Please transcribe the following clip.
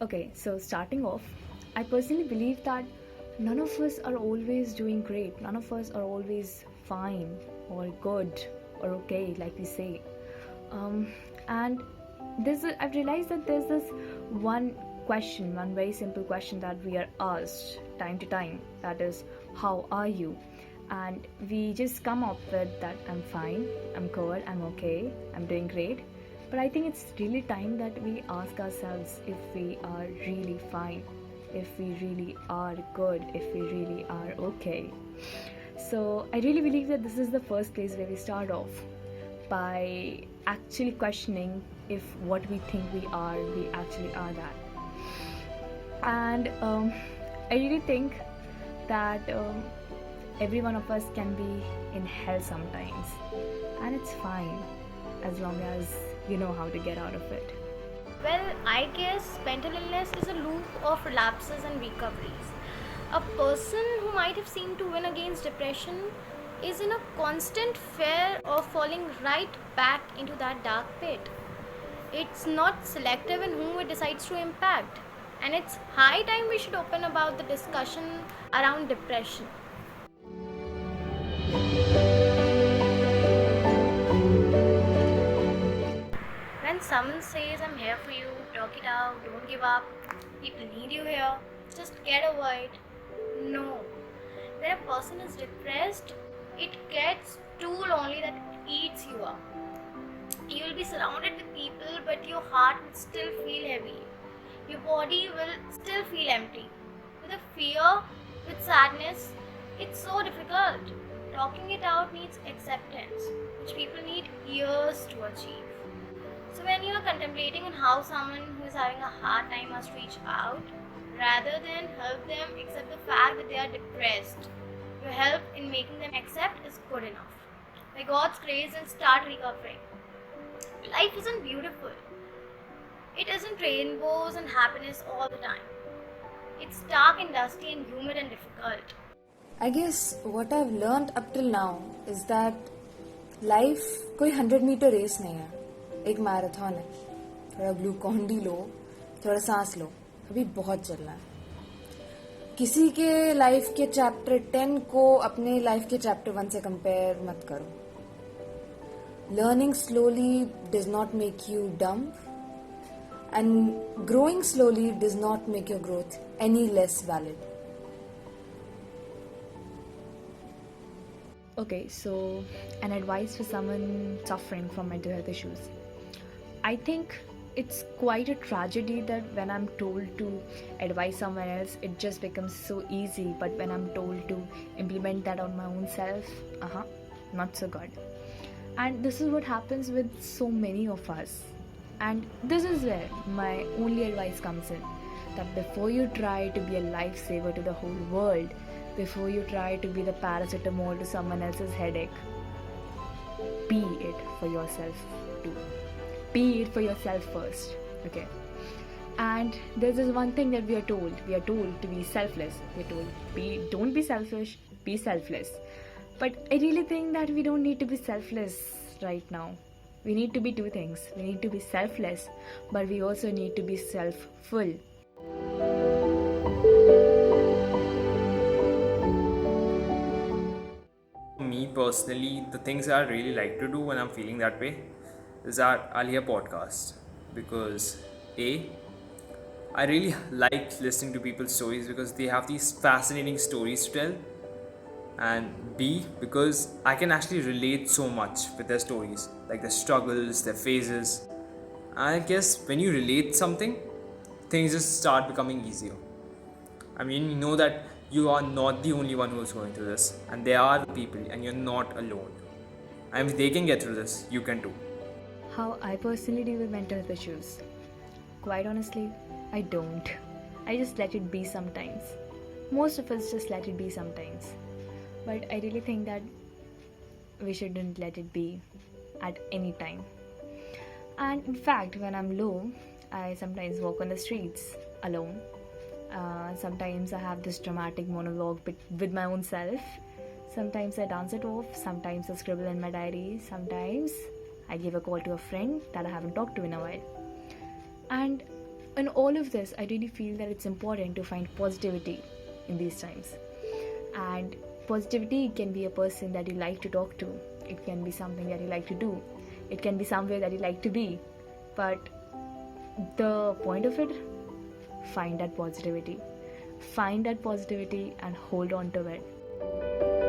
Okay, so starting off, I personally believe that none of us are always doing great. None of us are always fine or good or okay, like we say. Um, and I've realized that there's this one question, one very simple question that we are asked time to time. That is, how are you? And we just come up with that I'm fine, I'm good, I'm okay, I'm doing great. But I think it's really time that we ask ourselves if we are really fine, if we really are good, if we really are okay. So I really believe that this is the first place where we start off by actually questioning if what we think we actually are that. And I really think that every one of us can be in hell sometimes, and it's fine as long as you know how to get out of it. Well, I guess mental illness is a loop of relapses and recoveries. A person who might have seemed to win against depression is in a constant fear of falling right back into that dark pit. It's not selective in whom it decides to impact, and it's high time we should open about the discussion around depression. When someone says, I'm here for you, talk it out, don't give up, people need you here, just get over it. No. When a person is depressed, it gets too lonely that it eats you up. You will be surrounded with people, but your heart will still feel heavy. Your body will still feel empty. With a fear, with sadness, it's so difficult. Talking it out needs acceptance, which people need years to achieve. So when you are contemplating on how someone who is having a hard time must reach out, rather than help them accept the fact that they are depressed, your help in making them accept is good enough. By God's grace, they'll start recovering. Life isn't beautiful. It isn't rainbows and happiness all the time. It's dark and dusty and humid and difficult. I guess what I've learned up till now is that life कोई 100 metre race नहीं है, एक marathon है. थोड़ा Glucon D लो, थोड़ा सांस लो, अभी बहुत चलना है. किसी के लाइफ के चैप्टर 10 को अपने लाइफ के चैप्टर 1 से कंपेयर मत करो. Learning slowly does not make you dumb, and growing slowly does not make your growth any less valid. Okay, so an advice for someone suffering from mental health issues. I think it's quite a tragedy that when I'm told to advise someone else, it just becomes so easy. But when I'm told to implement that on my own self, not so good. And this is what happens with so many of us. And this is where my only advice comes in. That before you try to be a lifesaver to the whole world, before you try to be the paracetamol to someone else's headache, be it for yourself too. Be it for yourself first, okay? And there's this one thing that we are told to be selfless. We're told, don't be selfish, be selfless. But I really think that we don't need to be selfless right now. We need to be two things. We need to be selfless, but we also need to be self-full. Me personally, the things I really like to do when I'm feeling that way is that I'll hear podcasts because I really like listening to people's stories because they have these fascinating stories to tell, and B, because I can actually relate so much with their stories, like their struggles, their phases. And I guess when you relate something, things just start becoming easier. I mean, you know that you are not the only one who is going through this, and there are people, and you're not alone. And if they can get through this, you can too. How I personally deal with mental health issues? Quite honestly, I don't. I just let it be sometimes. Most of us just let it be sometimes. But I really think that we shouldn't let it be at any time. And in fact, when I'm low, I sometimes walk on the streets alone. Sometimes I have this dramatic monologue with my own self. Sometimes I dance it off. Sometimes I scribble in my diary. Sometimes I give a call to a friend that I haven't talked to in a while. And in all of this, I really feel that it's important to find positivity in these times. And positivity can be a person that you like to talk to, it can be something that you like to do, it can be somewhere that you like to be. But the point of it, find that positivity. Find that positivity and hold on to it.